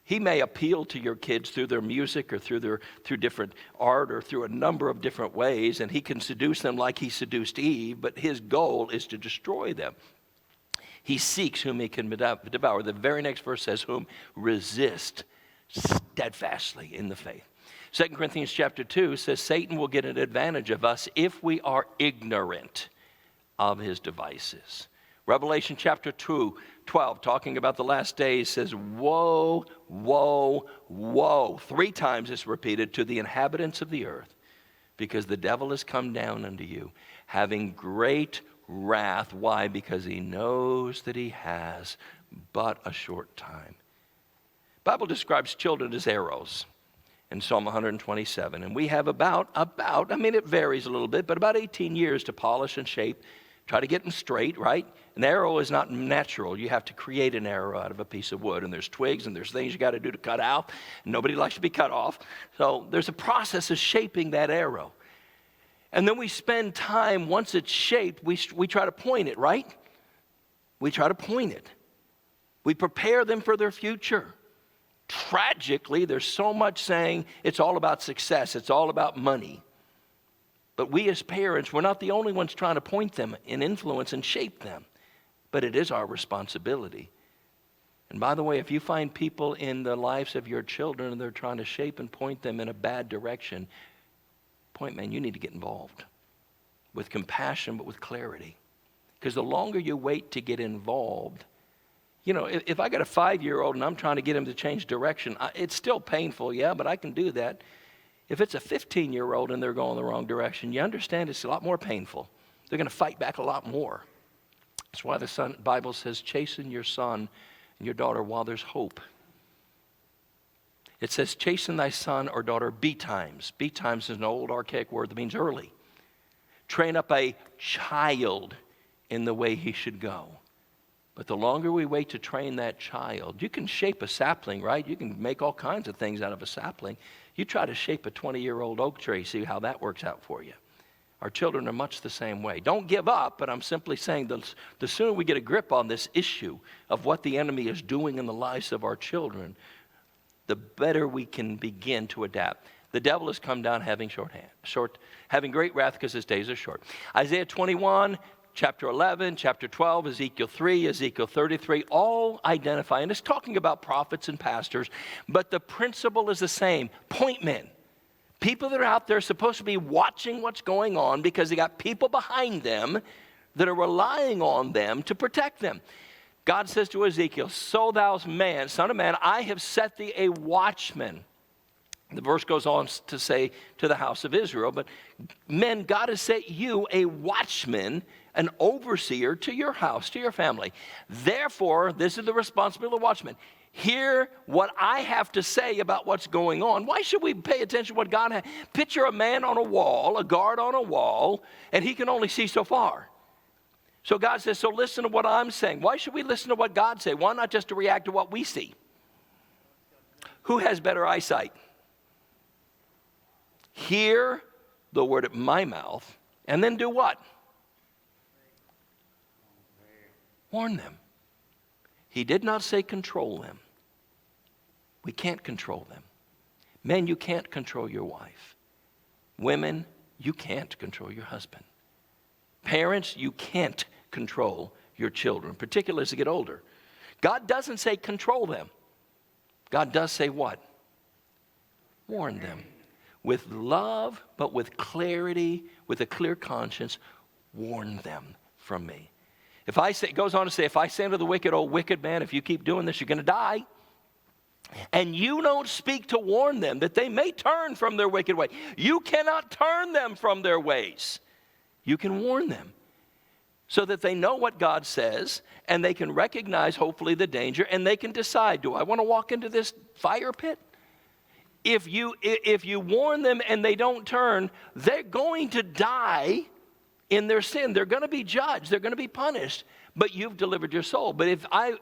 He may appeal to your kids through their music or through different art or through a number of different ways, and he can seduce them like he seduced Eve, but his goal is to destroy them. He seeks whom he can devour. The very next verse says, whom resist steadfastly in the faith. 2 Corinthians chapter 2 says Satan will get an advantage of us if we are ignorant of his devices. Revelation chapter 12, talking about the last days, says, woe, woe, woe. 3 times it's repeated, to the inhabitants of the earth, because the devil has come down unto you, having great wrath. Why? Because he knows that he has but a short time. The Bible describes children as arrows in Psalm 127. And we have about, it varies a little bit, but about 18 years to polish and shape, try to get them straight, right? An arrow is not natural. You have to create an arrow out of a piece of wood, and there's twigs and there's things you got to do to cut out. Nobody likes to be cut off. So there's a process of shaping that arrow. And then we spend time, once it's shaped, we try to point it, right? We try to point it. We prepare them for their future. Tragically, there's so much saying it's all about success, it's all about money. But we as parents, we're not the only ones trying to point them and influence and shape them. But it is our responsibility. And by the way, if you find people in the lives of your children and they're trying to shape and point them in a bad direction, man, you need to get involved with compassion, but with clarity. Because the longer you wait to get involved, if I got a 5-year-old and I'm trying to get him to change direction, it's still painful, yeah, but I can do that. If it's a 15-year-old and they're going the wrong direction, you understand it's a lot more painful. They're going to fight back a lot more. That's why the Bible says, chasten your son and your daughter while there's hope. It says, chasten thy son or daughter betimes. Betimes is an old archaic word that means early. Train up a child in the way he should go. But the longer we wait to train that child, you can shape a sapling, right? You can make all kinds of things out of a sapling. You try to shape a 20-year-old oak tree, see how that works out for you. Our children are much the same way. Don't give up, but I'm simply saying the sooner we get a grip on this issue of what the enemy is doing in the lives of our children, the better we can begin to adapt. The devil has come down having having great wrath because his days are short. Isaiah 21, chapter 11, chapter 12, Ezekiel 3, Ezekiel 33, all identify, and it's talking about prophets and pastors, but the principle is the same. Point men. People that are out there supposed to be watching what's going on because they got people behind them that are relying on them to protect them. God says to Ezekiel, so thou man, son of man, I have set thee a watchman. The verse goes on to say to the house of Israel, but men, God has set you a watchman, an overseer to your house, to your family. Therefore, this is the responsibility of the watchman. Hear what I have to say about what's going on. Why should we pay attention to what God has? Picture a man on a wall, a guard on a wall, and he can only see so far. So God says, so listen to what I'm saying. Why should we listen to what God says? Why not just to react to what we see? Who has better eyesight? Hear the word at my mouth, and then do what? Warn them. He did not say control them. We can't control them. Men, you can't control your wife. Women, you can't control your husband. Parents, you can't control your children, particularly as they get older. God doesn't say control them. God does say what? Warn them. With love, but with clarity, with a clear conscience, warn them from me. If I say, it goes on to say, if I say unto the wicked, oh wicked man, if you keep doing this, you're going to die. And you don't speak to warn them that they may turn from their wicked way. You cannot turn them from their ways. You can warn them so that they know what God says and they can recognize, hopefully, the danger, and they can decide, do I want to walk into this fire pit? If you warn them and they don't turn, they're going to die in their sin. They're going to be judged. They're going to be punished. But you've delivered your soul. But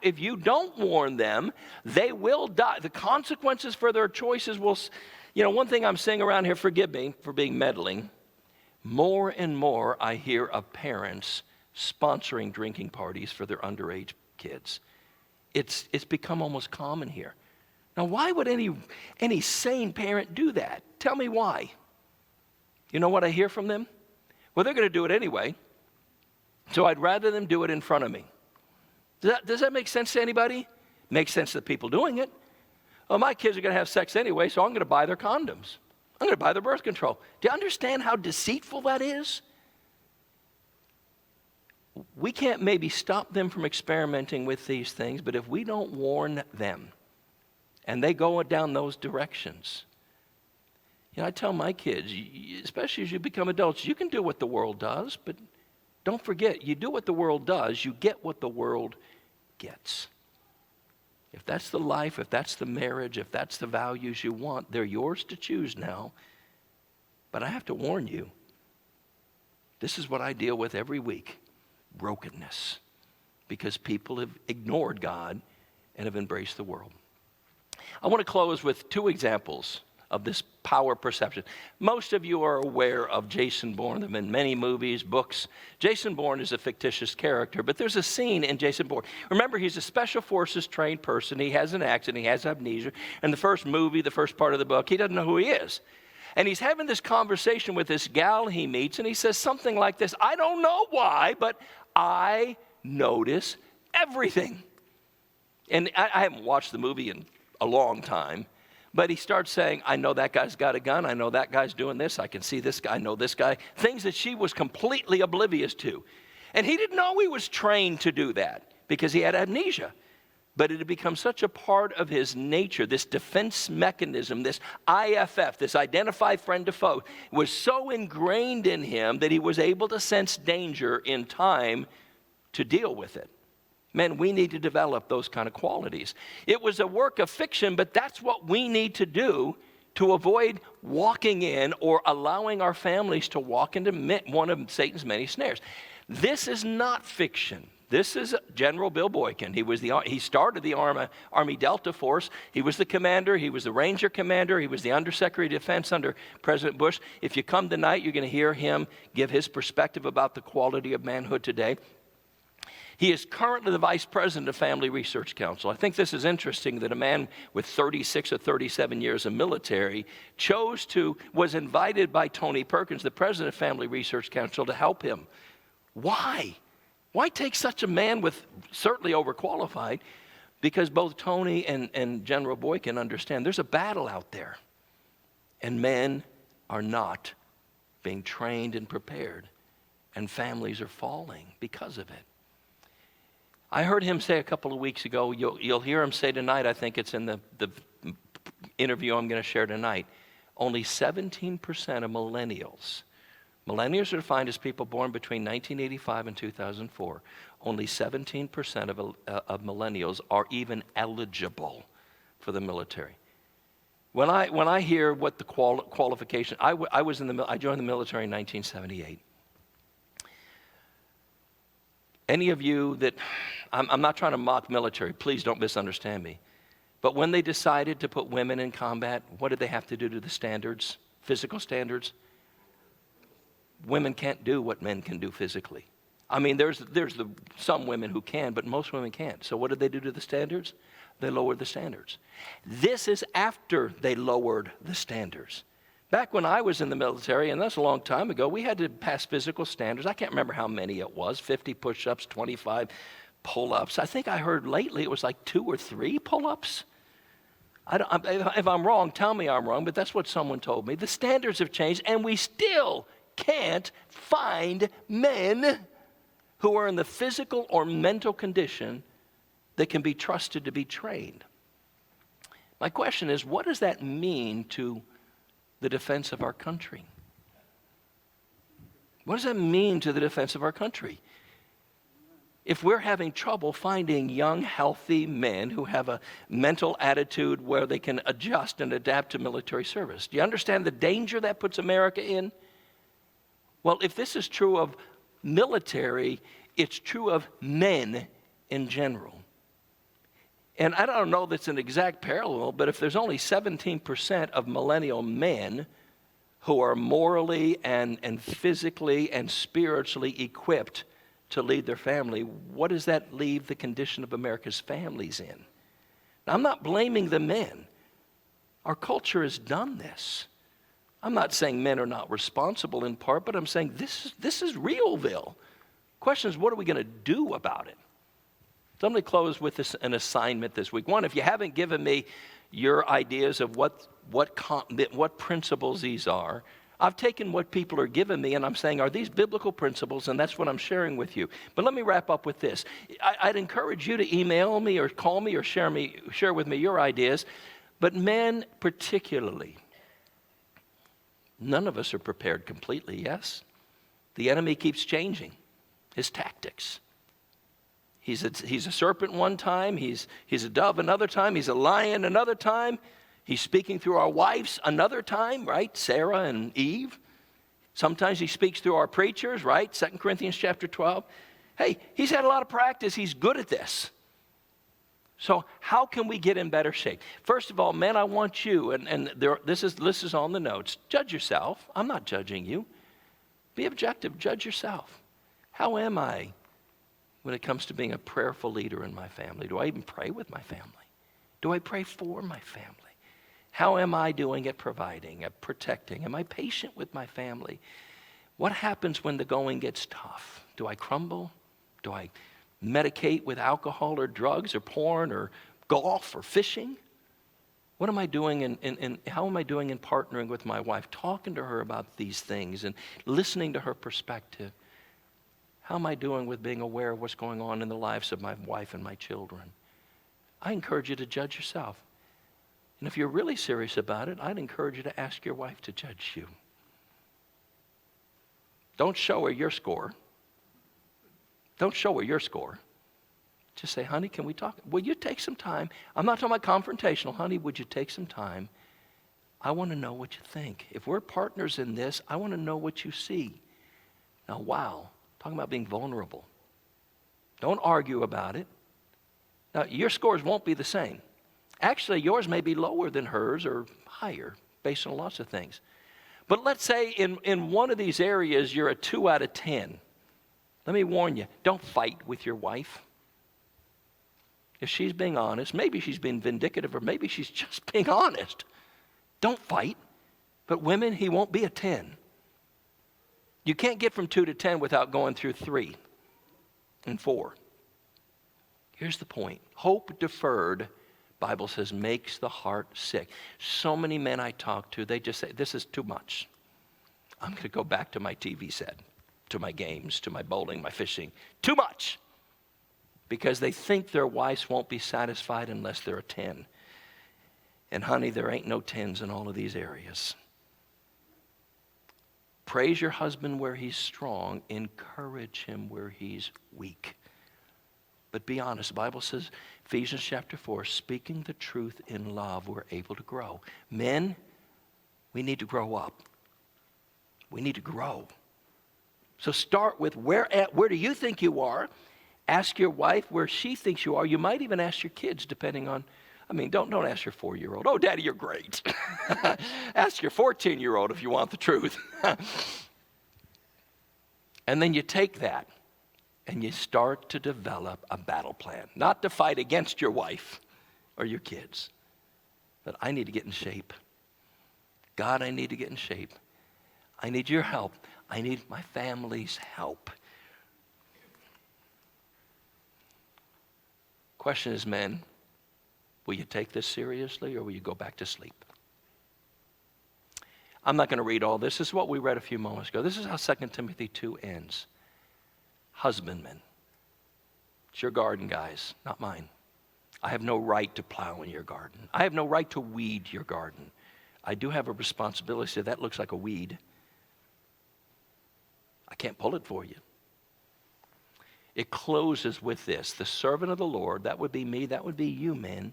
if you don't warn them, they will die. The consequences for their choices will, one thing I'm saying around here, forgive me for being meddling, more and more I hear of parents sponsoring drinking parties for their underage kids. It's become almost common here. Now, why would any sane parent do that? Tell me why. You know what I hear from them? Well, they're going to do it anyway, so I'd rather them do it in front of me. Does that make sense to anybody? Makes sense to the people doing it. Well, my kids are going to have sex anyway, so I'm going to buy their condoms. I'm going to buy their birth control. Do you understand how deceitful that is? We can't maybe stop them from experimenting with these things, but if we don't warn them and they go down those directions, I tell my kids, especially as you become adults, you can do what the world does, but don't forget, you do what the world does, you get what the world gets. If that's the life, if that's the marriage, if that's the values you want, they're yours to choose now. But I have to warn you, this is what I deal with every week. Brokenness, because people have ignored God and have embraced the world. I want to close with two examples of this power perception. Most of you are aware of Jason Bourne. There have been many movies, books. Jason Bourne is a fictitious character, but there's a scene in Jason Bourne. Remember, he's a special forces trained person. He has an accident. He has amnesia. In the first movie, the first part of the book, he doesn't know who he is. And he's having this conversation with this gal he meets, and he says something like this: I don't know why, but I notice everything. And I haven't watched the movie in a long time, but he starts saying, I know that guy's got a gun. I know that guy's doing this. I can see this guy. I know this guy. Things that she was completely oblivious to. And he didn't know he was trained to do that because he had amnesia. But it had become such a part of his nature, this defense mechanism, this IFF, this identify friend to foe, was so ingrained in him that he was able to sense danger in time to deal with it. Man, we need to develop those kind of qualities. It was a work of fiction, but that's what we need to do to avoid walking in or allowing our families to walk into one of Satan's many snares. This is not fiction. This is General Bill Boykin. He started the Army Delta Force. He was the commander. He was the Ranger commander. He was the Undersecretary of Defense under President Bush. If you come tonight, you're going to hear him give his perspective about the quality of manhood today. He is currently the Vice President of Family Research Council. I think this is interesting that a man with 36 or 37 years of military was invited by Tony Perkins, the President of Family Research Council, to help him. Why? Why take such a man with certainly overqualified? Because both Tony and General Boykin understand there's a battle out there. And men are not being trained and prepared. And families are falling because of it. I heard him say a couple of weeks ago, you'll hear him say tonight, I think it's in the interview I'm going to share tonight, only 17% of millennials are defined as people born between 1985 and 2004. Only 17% of millennials are even eligible for the military. When I hear what the qualification, I joined the military in 1978. Any of you that, I'm not trying to mock military, please don't misunderstand me. But when they decided to put women in combat, what did they have to do to the standards, physical standards? Women can't do what men can do physically. I mean, there's some women who can, but most women can't. So what did they do to the standards? They lowered the standards. This is after they lowered the standards. Back when I was in the military, and that's a long time ago, we had to pass physical standards. I can't remember how many it was, 50 push-ups, 25 pull-ups. I think I heard lately it was like 2 or 3 pull-ups. If I'm wrong, tell me I'm wrong, but that's what someone told me. The standards have changed, and we still can't find men who are in the physical or mental condition that can be trusted to be trained. My question is, what does that mean to the defense of our country? What does that mean to the defense of our country? If we're having trouble finding young, healthy men who have a mental attitude where they can adjust and adapt to military service, do you understand the danger that puts America in? Well, if this is true of military, it's true of men in general. And I don't know that's an exact parallel, but if there's only 17% of millennial men who are morally and physically and spiritually equipped to lead their family, what does that leave the condition of America's families in? Now, I'm not blaming the men. Our culture has done this. I'm not saying men are not responsible in part, but I'm saying this is realville. Question is, what are we going to do about it? So I'm going to close with an assignment this week. One, if you haven't given me your ideas of what principles these are, I've taken what people are giving me and I'm saying, are these biblical principles? And that's what I'm sharing with you. But let me wrap up with this. I'd encourage you to email me or call me or share with me your ideas. But men particularly, none of us are prepared completely, yes? The enemy keeps changing his tactics. He's a serpent one time, he's a dove another time, he's a lion another time. He's speaking through our wives another time, right? Sarah and Eve. Sometimes he speaks through our preachers, right? 2 Corinthians chapter 12. Hey, he's had a lot of practice. He's good at this. So how can we get in better shape? First of all, men, I want you, this is on the notes. Judge yourself. I'm not judging you. Be objective. Judge yourself. How am I when it comes to being a prayerful leader in my family? Do I even pray with my family? Do I pray for my family? How am I doing at providing, at protecting? Am I patient with my family? What happens when the going gets tough? Do I crumble? Do I medicate with alcohol or drugs or porn or golf or fishing? What am I doing how am I doing in partnering with my wife, talking to her about these things and listening to her perspective? How am I doing with being aware of what's going on in the lives of my wife and my children? I encourage you to judge yourself. And if you're really serious about it, I'd encourage you to ask your wife to judge you. Don't show her your score. Don't show her your score. Just say, honey, can we talk? Will you take some time? I'm not talking about confrontational. Honey, would you take some time? I want to know what you think. If we're partners in this, I want to know what you see. Now, wow, talking about being vulnerable. Don't argue about it. Now, your scores won't be the same. Actually, yours may be lower than hers or higher based on lots of things. But let's say in one of these areas, you're a 2 out of 10. Let me warn you, don't fight with your wife. If she's being honest, maybe she's being vindictive, or maybe she's just being honest. Don't fight. But women, he won't be a 10. You can't get from 2 to 10 without going through 3 and 4. Here's the point. Hope deferred, Bible says, makes the heart sick. So many men I talk to, they just say, this is too much. I'm going to go back to my TV set, to my games, to my bowling, my fishing. Too much. Because they think their wives won't be satisfied unless they're a 10. And honey, there ain't no 10s in all of these areas. Praise your husband where he's strong. Encourage him where he's weak. But be honest. The Bible says, Ephesians chapter 4, speaking the truth in love, we're able to grow. Men, we need to grow up. We need to grow. So start with where do you think you are? Ask your wife where she thinks you are. You might even ask your kids, depending on, don't ask your 4-year-old. Oh, Daddy, you're great. Ask your 14-year-old if you want the truth. And then you take that and you start to develop a battle plan. Not to fight against your wife or your kids, but I need to get in shape. God, I need to get in shape. I need your help. I need my family's help. Question is, men, will you take this seriously or will you go back to sleep? I'm not going to read all this. This is what we read a few moments ago. This is how 2 Timothy 2 ends. Husbandmen, it's your garden, guys, not mine. I have no right to plow in your garden. I have no right to weed your garden. I do have a responsibility to say that looks like a weed. I can't pull it for you. It closes with this. The servant of the Lord, that would be me, that would be you, men,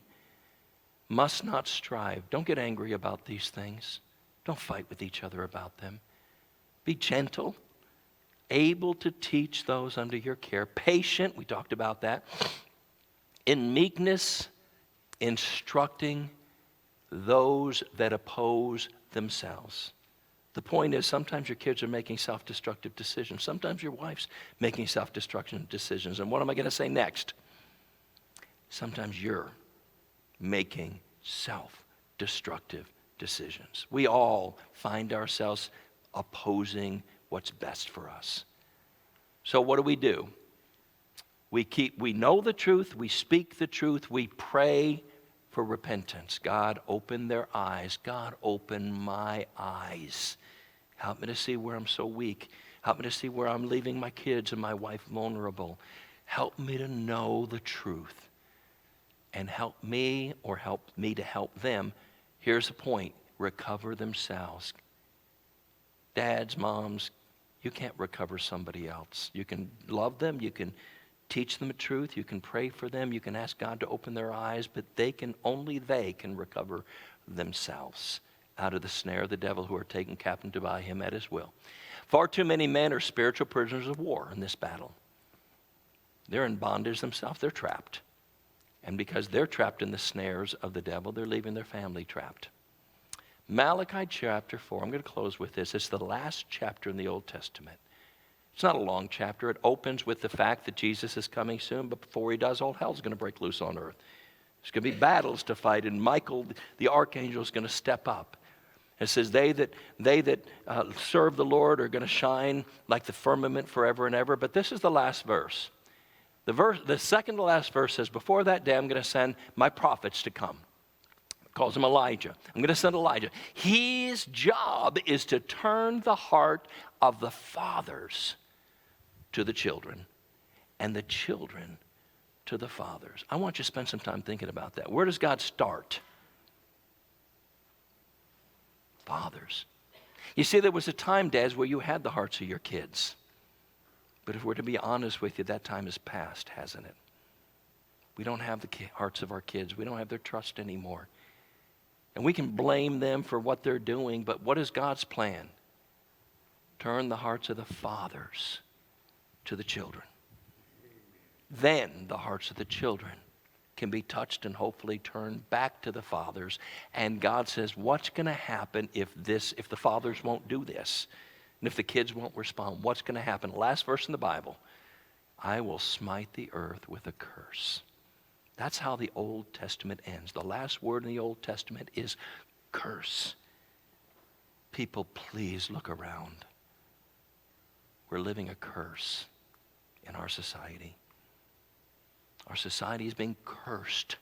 must not strive. Don't get angry about these things. Don't fight with each other about them. Be gentle. able to teach those under your care, patient, we talked about that, in meekness, instructing those that oppose themselves. The point is, sometimes your kids are making self-destructive decisions. Sometimes your wife's making self-destructive decisions. And what am I going to say next? Sometimes you're making self-destructive decisions. We all find ourselves opposing what's best for us. So what do? We know the truth, we speak the truth, we pray for repentance. God, open their eyes. God, open my eyes. Help me to see where I'm so weak. Help me to see where I'm leaving my kids and my wife vulnerable. Help me to know the truth. And help me to help them. Here's the point. Recover themselves. Dads, moms, you can't recover somebody else. You can love them. You can teach them the truth. You can pray for them. You can ask God to open their eyes. But only they can recover themselves out of the snare of the devil, who are taken captive by him at his will. Far too many men are spiritual prisoners of war in this battle. They're in bondage themselves. They're trapped. And because they're trapped in the snares of the devil, they're leaving their family trapped. Malachi chapter 4, I'm going to close with this. It's the last chapter in the Old Testament. It's not a long chapter. It opens with the fact that Jesus is coming soon, but before he does, all hell's going to break loose on earth. There's going to be battles to fight, and Michael, the archangel, is going to step up. It says, they that serve the Lord are going to shine like the firmament forever and ever. But this is the last verse. The second to last verse says, before that day, I'm going to send my prophets to come. It calls him Elijah. I'm going to send Elijah. His job is to turn the heart of the fathers to the children, and the children to the fathers. I want you to spend some time thinking about that. Where does God start? Fathers. You see, there was a time, dads, where you had the hearts of your kids. But if we're to be honest with you, that time has passed, hasn't it? We don't have the hearts of our kids. We don't have their trust anymore. And we can blame them for what they're doing, but what is God's plan? Turn the hearts of the fathers to the children. Then the hearts of the children can be touched and hopefully turned back to the fathers. And God says, what's going to happen if the fathers won't do this? And if the kids won't respond, what's going to happen? Last verse in the Bible, I will smite the earth with a curse. That's how the Old Testament ends. The last word in the Old Testament is curse. People, please look around. We're living a curse in our society. Our society is being cursed,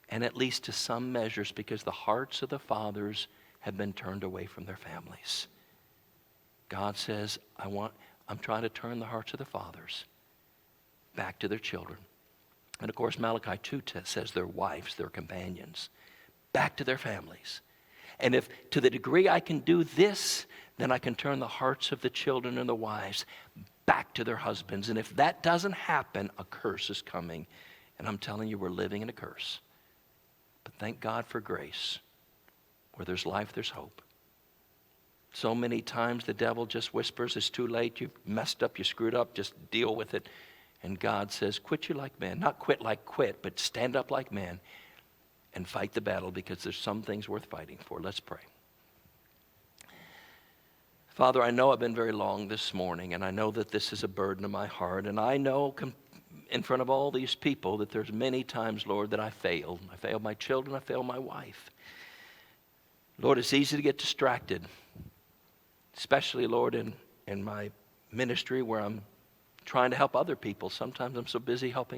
and at least to some measures, because the hearts of the fathers have been turned away from their families. God says, I'm trying to turn the hearts of the fathers back to their children. And of course, Malachi 2 says their wives, their companions, back to their families. And if to the degree I can do this, then I can turn the hearts of the children and the wives back to their husbands. And if that doesn't happen, a curse is coming. And I'm telling you, we're living in a curse. But thank God for grace. Where there's life, there's hope. So many times the devil just whispers, it's too late, you've messed up, you screwed up, just deal with it. And God says, quit you like men. Not quit like quit, but stand up like men and fight the battle, because there's some things worth fighting for. Let's pray. Father, I know I've been very long this morning, and I know that this is a burden of my heart, and I know in front of all these people that there's many times, Lord, that I failed. I failed my children, I failed my wife. Lord, it's easy to get distracted, especially, Lord, in my ministry where I'm trying to help other people. Sometimes I'm so busy helping